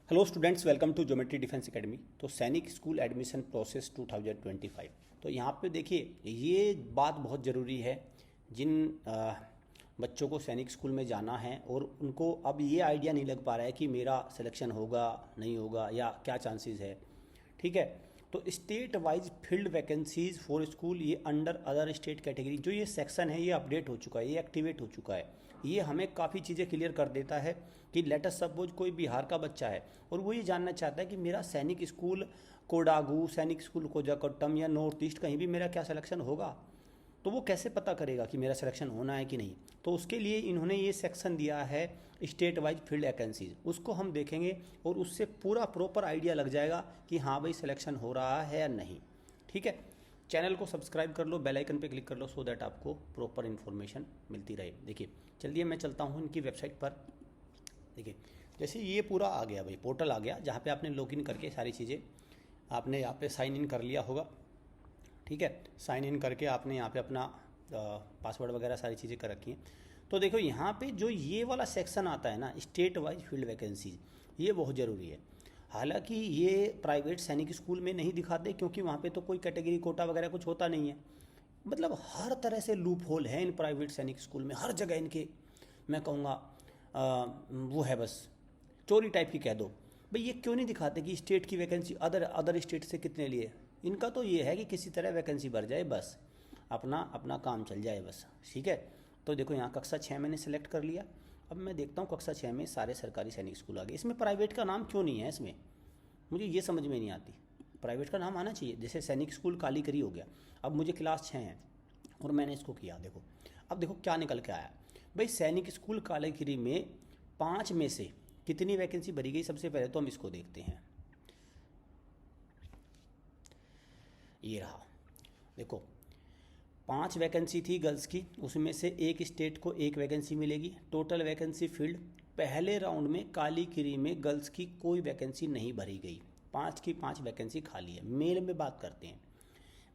Hello students, welcome to geometry defence academy. तो Sainik school admission process 2025। तो यहाँ पे देखिए, ये बात बहुत ज़रूरी है। जिन बच्चों को सैनिक स्कूल में जाना है और उनको अब ये आइडिया नहीं लग पा रहा है कि मेरा सिलेक्शन होगा नहीं होगा या क्या चांसेस है। ठीक है, तो state wise field vacancies for school, ये अंडर अदर स्टेट कैटेगरी जो ये सेक्शन है ये अपडेट हो चुका है, ये एक्टिवेट हो चुका है। ये हमें काफ़ी चीज़ें क्लियर कर देता है कि लेट अस सपोज कोई बिहार का बच्चा है और वो ये जानना चाहता है कि मेरा सैनिक स्कूल कोडागू, सैनिक स्कूल कोजाकोट्टम या नॉर्थ ईस्ट कहीं भी मेरा क्या सिलेक्शन होगा, तो वो कैसे पता करेगा कि मेरा सिलेक्शन होना है कि नहीं। तो उसके लिए इन्होंने ये सेक्शन दिया है स्टेट वाइज फील्ड वैकेंसीज, उसको हम देखेंगे और उससे पूरा प्रॉपर आइडिया लग जाएगा कि हाँ भाई सिलेक्शन हो रहा है या नहीं। ठीक है, चैनल को सब्सक्राइब कर लो, बेल आइकन पे क्लिक कर लो सो दैट आपको प्रॉपर इन्फॉर्मेशन मिलती रहे। देखिए चलिए मैं चलता हूँ इनकी वेबसाइट पर। देखिए जैसे ये पूरा आ गया भाई, पोर्टल आ गया जहाँ पे आपने लॉगिन करके सारी चीज़ें आपने यहाँ पे साइन इन कर लिया होगा। ठीक है, साइन इन करके आपने यहाँ पे अपना पासवर्ड वगैरह सारी चीज़ें कर रखी हैं। तो देखो यहाँ पे जो ये वाला सेक्शन आता है ना, स्टेट वाइज फील्ड वैकेंसीज, ये बहुत ज़रूरी है। हालांकि ये प्राइवेट सैनिक स्कूल में नहीं दिखाते क्योंकि वहाँ पे तो कोई कैटेगरी कोटा वगैरह कुछ होता नहीं है। मतलब हर तरह से लूप होल है इन प्राइवेट सैनिक स्कूल में, हर जगह इनके मैं कहूँगा वो है, बस चोरी टाइप की कह दो। भाई ये क्यों नहीं दिखाते कि स्टेट की वैकेंसी अदर अदर स्टेट से कितने लिए। इनका तो ये है कि किसी तरह वैकेंसी भर जाए, बस अपना अपना काम चल जाए बस। ठीक है, तो देखो यहाँ कक्षा 6 मैंने सेलेक्ट कर लिया। अब मैं देखता हूँ कक्षा 6 में सारे सरकारी सैनिक स्कूल आ गए। इसमें प्राइवेट का नाम क्यों नहीं है, इसमें मुझे ये समझ में नहीं आती। प्राइवेट का नाम आना चाहिए, जैसे सैनिक स्कूल कालीकरी हो गया। अब मुझे क्लास 6 है और मैंने इसको किया, देखो अब देखो क्या निकल के आया। भाई सैनिक स्कूल कालीकरी में 5 में से कितनी वैकेंसी भरी गई, सबसे पहले तो हम इसको देखते हैं। ये रहा, देखो 5 वैकेंसी थी गर्ल्स की, उसमें से एक स्टेट को एक वैकेंसी मिलेगी। टोटल वैकेंसी फील्ड, पहले राउंड में कालीकिरी में गर्ल्स की कोई वैकेंसी नहीं भरी गई, 5 की 5 वैकेंसी खाली है। मेल में बात करते हैं,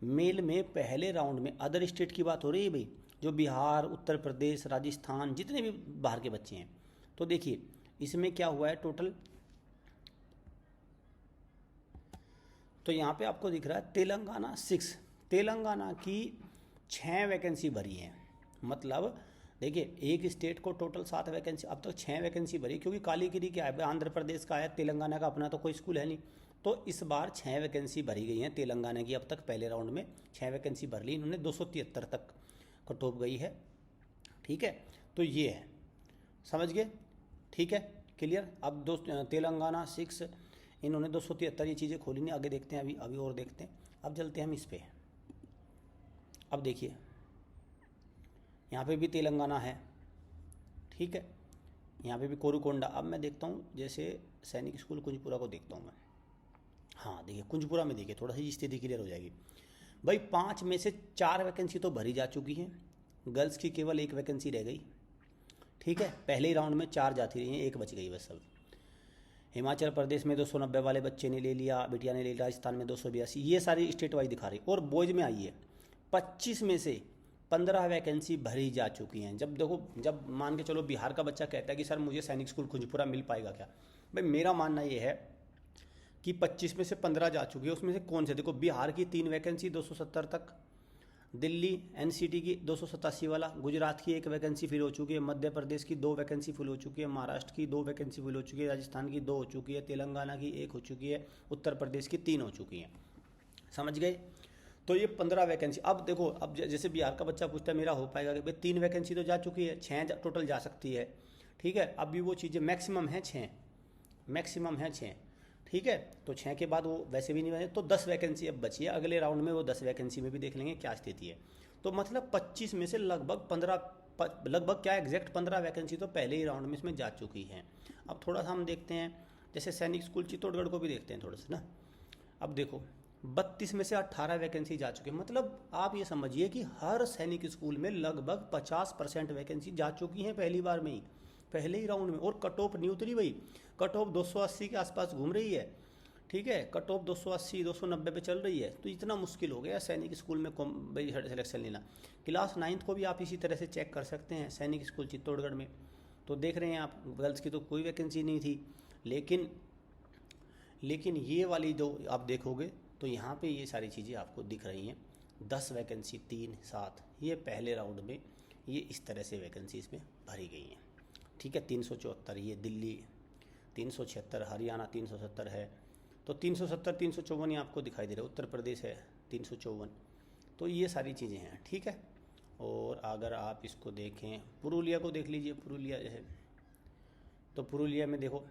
मेल में पहले राउंड में अदर स्टेट की बात हो रही है भाई, जो बिहार, उत्तर प्रदेश, राजस्थान, जितने भी बाहर के बच्चे हैं। तो देखिए इसमें क्या हुआ है टोटल, तो यहाँ पे आपको दिख रहा है तेलंगाना 6, तेलंगाना की 6 वैकेंसी भरी है। मतलब देखिए एक स्टेट को टोटल 7 वैकेंसी, अब तक 6 वैकेंसी भरी, क्योंकि कालीगिरी क्या है, आंध्र प्रदेश का है, तेलंगाना का अपना तो कोई स्कूल है नहीं। तो इस बार 6 वैकेंसी भरी गई हैं तेलंगाना की। अब तक पहले राउंड में 6 वैकेंसी भर ली इन्होंने, 273 तक कट ऑफ गई है। ठीक है, तो ये है, समझ गए। ठीक है, क्लियर। अब तेलंगाना 6, इन्होंने 273, ये चीज़ें खोली नहीं, आगे देखते हैं, अभी अभी और देखते हैं। अब चलते हैं हम इस पे। अब देखिए यहाँ पे भी तेलंगाना है। ठीक है, यहाँ पे भी कोरुकोंडा। अब मैं देखता हूँ जैसे सैनिक स्कूल कुंजपुरा को देखता हूँ मैं। हाँ देखिए कुंजपुरा में देखिए थोड़ा सी स्थिति क्लियर हो जाएगी। भाई 5 में से 4 वैकेंसी तो भरी जा चुकी हैं, गर्ल्स की केवल 1 वैकेंसी रह गई। ठीक है, पहले ही राउंड में 4 जाती रही हैं, 1 बच गई बस। सब हिमाचल प्रदेश में 290 वाले बच्चे ने ले लिया, बिटिया ने ले लिया, राजस्थान में 282, ये सारी स्टेट वाइज दिखा रही। और बॉयज़ में आई है 25 में से 15 वैकेंसी भरी जा चुकी हैं। जब देखो, जब मान के चलो बिहार का बच्चा कहता है कि सर मुझे सैनिक स्कूल कुंजपुरा मिल पाएगा क्या, भाई मेरा मानना ये है कि 25 में से 15 जा चुकी है। उसमें से कौन से, देखो बिहार की 3 वैकेंसी 270 तक, दिल्ली एनसीटी की 287 वाला, गुजरात की 1 वैकेंसी फिल हो चुकी है, मध्य प्रदेश की 2 वैकेंसी फिल हो चुकी है, महाराष्ट्र की 2 वैकेंसी फिल हो चुकी है, राजस्थान की 2 हो चुकी है, तेलंगाना की 1 हो चुकी है, उत्तर प्रदेश की 3 हो चुकी है। समझ गए। तो ये 15 वैकेंसी। अब देखो, अब जैसे बिहार का बच्चा पूछता है मेरा हो पाएगा कि भाई 3 वैकेंसी तो जा चुकी है, 6 टोटल जा सकती है। ठीक है, अब भी वो चीज़ें मैक्सिमम है 6, मैक्सिमम है 6। ठीक है, तो 6 के बाद वो वैसे भी नहीं बने, तो 10 वैकेंसी अब बची है। अगले राउंड में वो 10 वैकेंसी में भी देख लेंगे क्या स्थिति है। तो मतलब 25 में से लगभग 15, लगभग क्या एग्जैक्ट 15 वैकेंसी तो पहले ही राउंड में इसमें जा चुकी हैं। अब थोड़ा सा हम देखते हैं, जैसे सैनिक स्कूल चित्तौड़गढ़ को भी देखते हैं थोड़ा सा ना। अब देखो 32 में से 18 वैकेंसी जा चुकी है। मतलब आप ये समझिए कि हर सैनिक स्कूल में लगभग 50% वैकेंसी जा चुकी हैं पहली बार में ही, पहले ही राउंड में। और कट ऑफ नहीं उतरी भाई, कट ऑफ 280 के आसपास घूम रही है। ठीक है, कट ऑफ 280 290 पे चल रही है। तो इतना मुश्किल हो गया सैनिक स्कूल में भाई सिलेक्शन लेना। क्लास 9th को भी आप इसी तरह से चेक कर सकते हैं सैनिक स्कूल चित्तौड़गढ़ में। तो देख रहे हैं आप, गर्ल्स की तो कोई वैकेंसी नहीं थी, लेकिन लेकिन ये वाली जो आप देखोगे तो यहाँ पे ये सारी चीज़ें आपको दिख रही हैं। 10 वैकेंसी 3 7 ये पहले राउंड में ये इस तरह से वैकेंसी इसमें भरी गई हैं। ठीक है, 374 ये दिल्ली, 376 हरियाणा, 370 है, तो 370 354 ये आपको दिखाई दे रहा है। उत्तर प्रदेश है 354, तो ये सारी चीज़ें हैं। ठीक है, और अगर आप इसको देखें, पुरुलिया को देख लीजिए, पुरुलिया जो है, तो पुरुलिया में देखो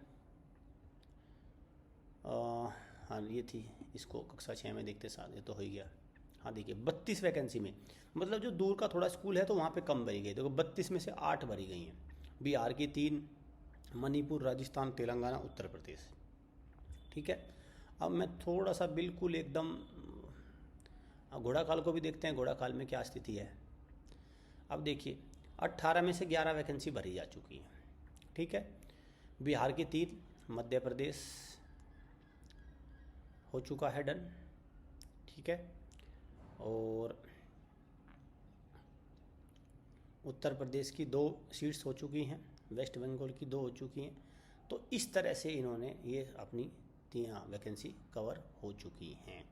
हाँ ये थी, इसको कक्षा 6 में देखते साथ ये तो हो ही गया। हाँ देखिए 32 वैकेंसी में, मतलब जो दूर का थोड़ा स्कूल है तो वहाँ पे कम भरी गई। देखो 32 में से 8 भरी गई हैं। बिहार की 3, मणिपुर, राजस्थान, तेलंगाना, उत्तर प्रदेश। ठीक है, अब मैं थोड़ा सा बिल्कुल एकदम घोड़ाखाल को भी देखते हैं, घोड़ाखाल में क्या स्थिति है। अब देखिए 18 में से 11 वैकेंसी भरी जा चुकी हैं। ठीक है, बिहार की 3, मध्य प्रदेश हो चुका है डन। ठीक है, और उत्तर प्रदेश की 2 सीट्स हो चुकी हैं, वेस्ट बंगाल की 2 हो चुकी हैं। तो इस तरह से इन्होंने ये अपनी 3 वैकेंसी कवर हो चुकी हैं।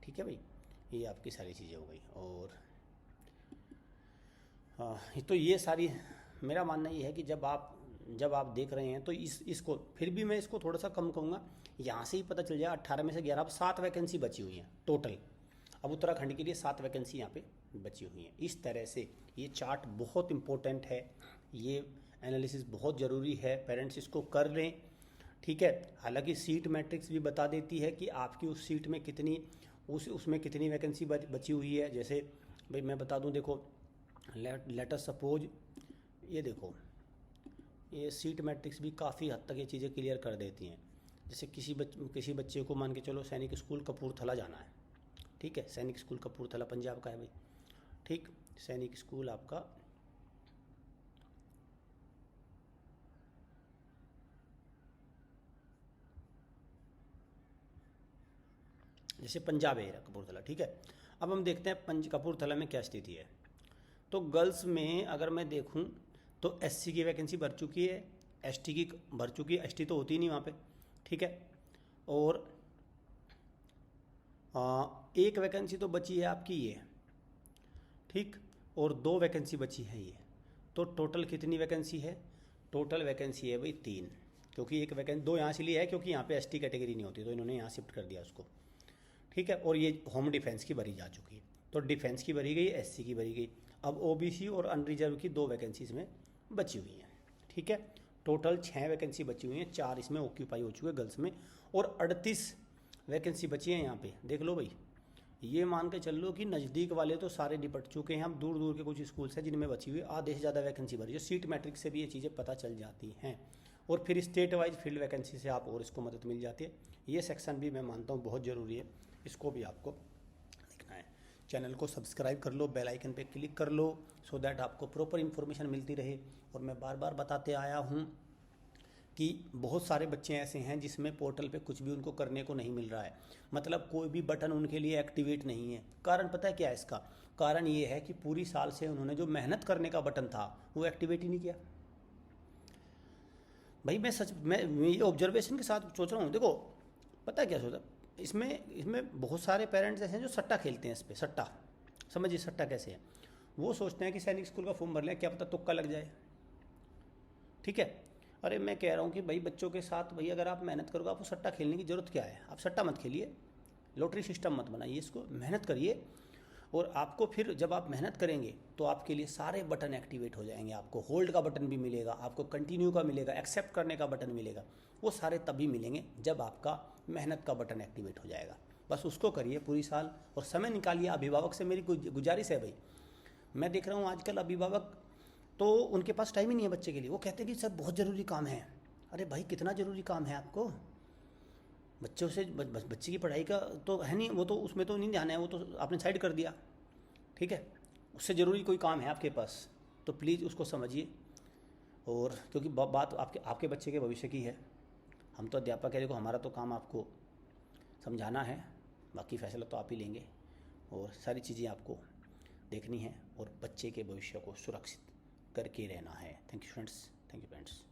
ठीक है भाई, ये आपकी सारी चीज़ें हो गई। और तो ये सारी, मेरा मानना ये है कि जब आप देख रहे हैं तो इसको फिर भी मैं इसको थोड़ा सा कम कहूँगा। यहाँ से ही पता चल जाए 18 में से 11, अब 7 वैकेंसी बची हुई हैं टोटल। अब उत्तराखंड के लिए 7 वैकेंसी यहाँ पे बची हुई हैं। इस तरह से ये चार्ट बहुत इम्पोर्टेंट है, ये एनालिसिस बहुत ज़रूरी है, पेरेंट्स इसको कर लें। ठीक है, हालांकि सीट मैट्रिक्स भी बता देती है कि आपकी उस सीट में कितनी, उसमें कितनी वैकेंसी बची हुई है। जैसे भाई मैं बता दूं, देखो लेटर सपोज, ये देखो ये सीट मैट्रिक्स भी काफ़ी हद तक ये चीज़ें क्लियर कर देती हैं। जैसे किसी बच्चे को मान के चलो सैनिक स्कूल कपूरथला जाना है। ठीक है, सैनिक स्कूल कपूरथला पंजाब का है भाई। ठीक, सैनिक स्कूल आपका जैसे पंजाब है कपूरथला। ठीक है, अब हम देखते हैं कपूरथला में क्या स्थिति है। तो गर्ल्स में अगर मैं देखूं तो एससी की वैकेंसी भर चुकी है, एसटी की भर चुकी है, एसटी तो होती नहीं वहाँ पे। ठीक है, और एक वैकेंसी तो बची है आपकी ये। ठीक, और 2 वैकेंसी बची है ये। तो टोटल कितनी वैकेंसी है? टोटल वैकेंसी है भाई 3, क्योंकि एक वैकेंसी 2 यहाँ से लिए है क्योंकि यहाँ पे एसटी कैटेगरी नहीं होती, तो इन्होंने यहाँ शिफ्ट कर दिया उसको। ठीक है, और ये होम डिफेंस की भरी जा चुकी है। तो डिफेंस की भरी गई, एससी की भरी गई। अब ओबीसी और अनरिजर्व की 2 वैकेंसी इसमें बची हुई हैं। ठीक है, टोटल 6 वैकेंसी बची हुई हैं, 4 इसमें ऑक्यूपाई हो चुके हैं गर्ल्स में, और 38 वैकेंसी बची हैं यहाँ पे। देख लो भाई, ये मान के चल लो कि नज़दीक वाले तो सारे निपट चुके हैं। हम दूर दूर के कुछ स्कूल्स हैं जिनमें बची हुई आधे से ज़्यादा वैकेंसी भरी है। सीट मैट्रिक्स से भी ये चीज़ें पता चल जाती हैं, और फिर स्टेट वाइज फील्ड वैकेंसी से आप और इसको मदद मिल जाती है। ये सेक्शन भी मैं मानता हूँ बहुत ज़रूरी है, इसको भी आपको देखना है। चैनल को सब्सक्राइब कर लो, बेल आइकन पे क्लिक कर लो, सो दैट आपको प्रॉपर इन्फॉर्मेशन मिलती रहे। और मैं बार बार बताते आया हूँ कि बहुत सारे बच्चे ऐसे हैं जिसमें पोर्टल पे कुछ भी उनको करने को नहीं मिल रहा है, मतलब कोई भी बटन उनके लिए एक्टिवेट नहीं है। कारण पता है क्या है इसका? कारण ये है कि पूरी साल से उन्होंने जो मेहनत करने का बटन था वो एक्टिवेट ही नहीं किया। भाई मैं ये ऑब्जर्वेशन के साथ सोच रहा हूँ। देखो पता है क्या सोचा, इसमें बहुत सारे पेरेंट्स ऐसे हैं जो सट्टा खेलते हैं। इस पर सट्टा, समझिए सट्टा कैसे है। वो सोचते हैं कि सैनिक स्कूल का फॉर्म भर लें, क्या पता तुक्का लग जाए। ठीक है, अरे मैं कह रहा हूँ कि भाई बच्चों के साथ भाई अगर आप मेहनत करोगे, आपको सट्टा खेलने की ज़रूरत क्या है? आप सट्टा मत खेलिए, लॉटरी सिस्टम मत बनाइए, इसको मेहनत करिए। और आपको फिर जब आप मेहनत करेंगे तो आपके लिए सारे बटन एक्टिवेट हो जाएंगे। आपको होल्ड का बटन भी मिलेगा, आपको कंटिन्यू का मिलेगा, एक्सेप्ट करने का बटन मिलेगा। वो सारे तभी मिलेंगे जब आपका मेहनत का बटन एक्टिवेट हो जाएगा। बस उसको करिए पूरी साल और समय निकालिए। अभिभावक से मेरी गुजारिश है भाई, मैं देख रहा हूँ आजकल अभिभावक तो उनके पास टाइम ही नहीं है बच्चे के लिए। वो कहते हैं कि सर बहुत ज़रूरी काम है। अरे भाई कितना ज़रूरी काम है आपको? बच्चों से बच्चे की पढ़ाई का तो है नहीं, वो तो उसमें तो नहीं ध्यान है, वो तो आपने साइड कर दिया। ठीक है, उससे ज़रूरी कोई काम है आपके पास तो प्लीज़ उसको समझिए। और क्योंकि बात आपके बच्चे के भविष्य की है। हम तो अध्यापक है, देखो हमारा तो काम आपको समझाना है, बाकी फैसला तो आप ही लेंगे। और सारी चीज़ें आपको देखनी है और बच्चे के भविष्य को सुरक्षित करके रहना है। Thank you friends, thank you friends.